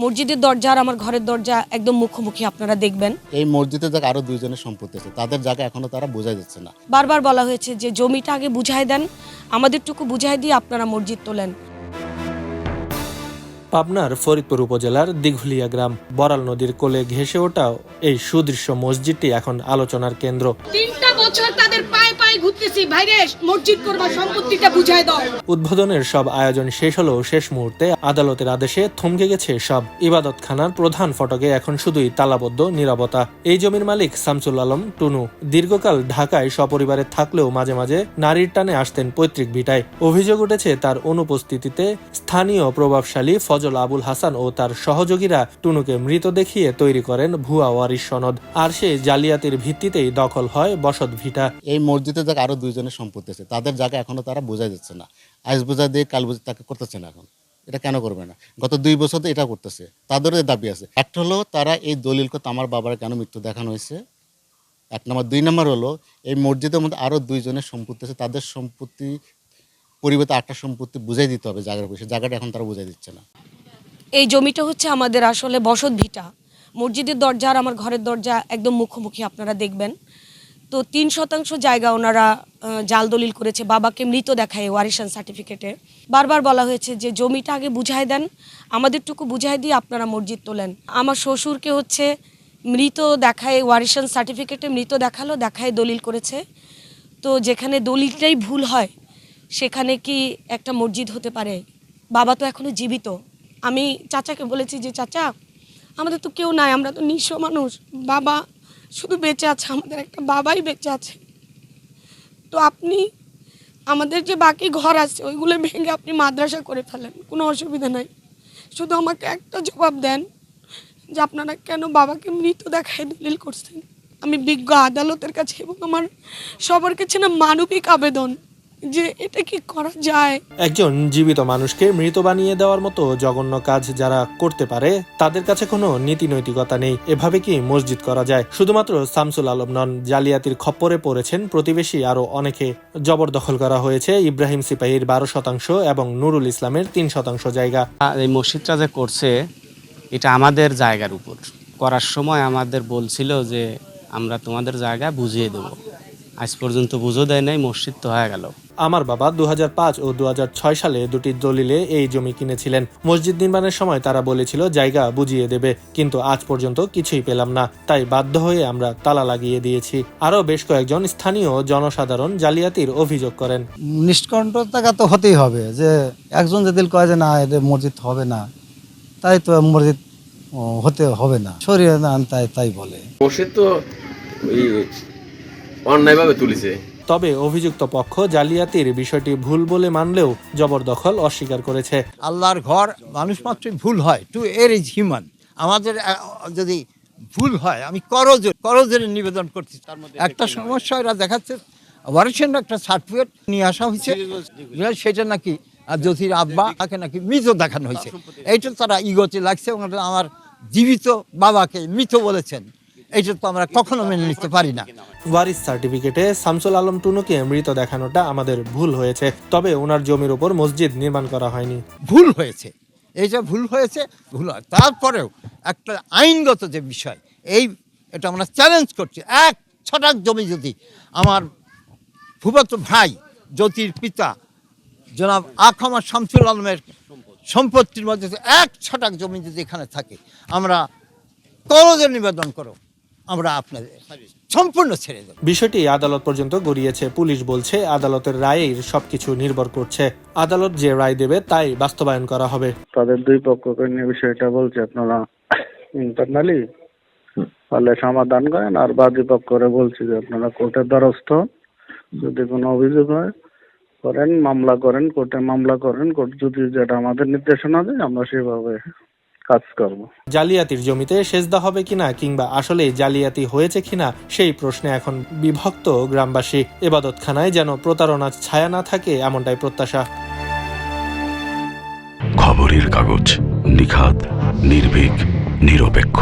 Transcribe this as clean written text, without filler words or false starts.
মসজিদের দরজা আর আমার ঘরের দরজা একদম মুখোমুখি, আপনারা দেখবেন। এই মসজিদের জায়গা আরো দুইজনের সম্পত্তি আছে, তাদের জায়গা এখনো তারা বোঝাই যাচ্ছে না। বারবার বলা হয়েছে যে জমিটা আগে বুঝাই দেন, আমাদেরটুকু বুঝাই দিয়ে আপনারা মসজিদ তোলেন। পাবনার ফরিদপুর উপজেলার দিঘুলিয়া গ্রাম, বড়াল নদীর কোলে ঘেঁষে ওঠা এই সুদৃশ্য মসজিদটি এখন আলোচনার কেন্দ্র। 3টা বছর তাদের পায়ে পায়ে ঘুরতেছি, ভাইরে মসজিদ করবা, সম্পত্তিটা বুঝাই দাও। উদ্বোধনের সব আয়োজন শেষ হলেও শেষ মুহূর্তে আদালতের আদেশে থমকে গেছে সব। ইবাদতখানার প্রধান ফটকে এখন শুধুই তালাবদ্ধ নীরবতা। এই জমির মালিক শামসুল আলম টুনু দীর্ঘকাল ঢাকায় সপরিবারে থাকলেও মাঝে মাঝে নারীর টানে আসতেন পৈতৃক ভিটায়। অভিযোগ উঠেছে তার অনুপস্থিতিতে স্থানীয় প্রভাবশালী ফজল আবুল হাসান ও তার সহযোগীরা টুনুকে মৃত দেখিয়ে তৈরি করেন ভুয়া ওয়ারিশ সনদ, আর সেই জালিয়াতির ভিত্তিতেই দখল হয় বসত ভিটা। এই মসজিদের জায়গা আরো দুইজনের সম্পত্তি আছে, তাদের জায়গা এখনো তারা বোঝাই যাচ্ছে না। আজ বোঝা দিয়ে কাল বোঝা তাকে করতেছে না। এখন এটা কেন করবে না? গত 2 বছর এটা করতেছে, তাদেরও দাবি আছে। একটা হলো তারা এই দলিল করতে আমার বাবার কেন মৃত্যু দেখানো হয়েছে, 1 নম্বর। 2 নম্বর হলো এই মসজিদের মধ্যে আরো দুইজনের সম্পত্তি আছে, তাদের সম্পত্তি পরিবর্তে 8টা সম্পত্তি বুঝাই দিতে হবে জায়গার পয়সা, জায়গাটা এখন তারা বুঝাই দিচ্ছে না। এই জমিটা হচ্ছে আমাদের আসলে বসত ভিটা। মসজিদের দরজা আর আমার ঘরের দরজা একদম মুখোমুখি, আপনারা দেখবেন। তো 3% জায়গা ওনারা জাল দলিল করেছে, বাবাকে মৃত দেখায় ওয়ারিশান সার্টিফিকেটে। বারবার বলা হয়েছে যে জমিটা আগে বুঝাই দেন, আমাদেরটুকু বুঝাই দিয়ে আপনারা মসজিদ তোলেন। আমার শ্বশুরকে হচ্ছে মৃত দেখায়, ওয়ারিশান সার্টিফিকেটে মৃত দেখালো, দেখায় দলিল করেছে। তো যেখানে দলিলটাই ভুল হয় সেখানে কি একটা মসজিদ হতে পারে? বাবা তো এখনো জীবিত। আমি চাচাকে বলেছি যে চাচা, আমাদের তো কেউ নাই, আমরা তো নিঃস্ব মানুষ, বাবা শুধু বেঁচে আছে, আমাদের একটা বাবাই বেঁচে আছে। তো আপনি আমাদের যে বাকি ঘর আছে ওইগুলো ভেঙে আপনি মাদ্রাসা করে ফেলেন, কোনো অসুবিধা নাই। শুধু আমাকে একটা জবাব দেন যে আপনারা কেন বাবাকে মৃত দেখায় দলিল করছেন। আমি বিজ্ঞ আদালতের কাছে এবং আমার সবার কাছে না মানবিক আবেদন যে এটা কি করা যায়। একজন জীবিত মানুষকে মৃত বানিয়ে দেওয়ার মতো জঘন্য কাজ যারা করতে পারে তাদের কাছে কোনো নীতি নৈতিকতা নেই। এভাবে কি মসজিদ করা যায়? শুধুমাত্র শামসুল আলম নন, জালিয়াতির খপ্পরে পড়েছেন প্রতিবেশী আরো অনেকে। জবরদখল করা হয়েছে ইব্রাহিম সিপাহীর 12% এবং নুরুল ইসলামের 3% জায়গা। এই মসজিদটা যে করছে এটা আমাদের জায়গার উপর করার সময় আমাদের বলছিল যে আমরা তোমাদের জায়গা বুঝিয়ে দেব। আজ পর্যন্ত বুঝো দেয় নাই, মসজিদ তো হয়ে গেল। আমার বাবা 2005 ও 2006 সালে দুটি দলিলে এই জমি কিনেছিলেন। মসজিদ নির্মাণের সময় তারা বলেছিল জায়গা বুঝিয়ে দেবে, কিন্তু আজ পর্যন্ত কিছুই পেলাম না। তাই বাধ্য হয়ে আমরা তালা লাগিয়ে দিয়েছি। আরও বেশ কয়েকজন স্থানীয় জনসাধারণ জালিয়াতির অভিযোগ করেন। নিষ্কণ্ঠতা তো হতেই হবে, যে একজন যদি কয় যে না এটা মসজিদ হবে না, তাই তো মসজিদ হতে হবে না, সরিয়ে নেন তাই বলে। মসজিদ তো অন্যায়ভাবে তুলেছে। তবে অভিযুক্ত পক্ষ জালিয়াতির বিষয়টি ভুল বলে মানলেও জবরদখল অস্বীকার করেছে। আল্লাহর ঘর, মানুষ মাত্রই ভুল হয়, টু এর ইজ হিউম্যান। আমাদের যদি ভুল হয়, আমি করজোরে নিবেদন করছি। তার মধ্যে একটা সমস্যা এরা দেখাচ্ছে, ওয়ারিশান একটা সার্টিফিকেট নিয়ে আসা হয়েছে, সেটা নাকি জ্যোতির আব্বা তাকে নাকি মৃত দেখানো হয়েছে। এইটা তারা ইগোতে লাগছে, আমার জীবিত বাবাকে মৃত বলেছেন। এইটা তো আমরা কখনো মেনে নিতে পারি না। ওয়ারিশ সার্টিফিকেটে শামসুল আলম টুনুকে মৃত দেখানোটা আমাদের ভুল হয়েছে, তবে ওনার জমির উপর মসজিদ নির্মাণ করা হয়নি। ভুল হয়েছে, এইটা ভুল হয়েছে, ভুল হয়। তারপরেও একটা আইনগত যে বিষয়, এটা আমরা চ্যালেঞ্জ করছি। 1 ছটাক জমি যদি আমার ফুফাতো ভাই জ্যোতির পিতা জনাব আখমা শামসুল আলমের সম্পত্তির মধ্যে 1 ছটাক জমি যদি এখানে থাকে, আমরা করজোরে নিবেদন করো, আমরা আপনাদের সম্পূর্ণ ছেড়ে দেব। বিষয়টি আদালত পর্যন্ত গড়িয়েছে। পুলিশ বলছে আদালতের রায়েই সবকিছু নির্ভর করছে। আদালত যে রায় দেবে তাই বাস্তবায়ন করা হবে। তাদের 2 পক্ষকে নিয়ে বিষয়টা বলছে, আপনারা ইন্টারনালি পারলে সমাধান করেন। আর বাদী পক্ষরে বলছি যে আপনারা কোর্টের দ্বারস্থ হন, যদি কোনো অভিযোগ হয় করেন, মামলা করেন, কোর্টে মামলা করেন। কোর্ট যদি যেটা আমাদের নির্দেশনা দেয় আমরা সেভাবে কাজ করব। জালিয়াতির জমিতে সেজদা হবে কিনা, কিংবা আসলেই জালিয়াতি হয়েছে কিনা, সেই প্রশ্নে এখন বিভক্ত গ্রামবাসী। ইবাদতখানায় যেন প্রতারণার ছায়া না থাকে, এমনটাই প্রত্যাশা। খবরের কাগজ, নিখাত, নির্ভীক, নিরপেক্ষ।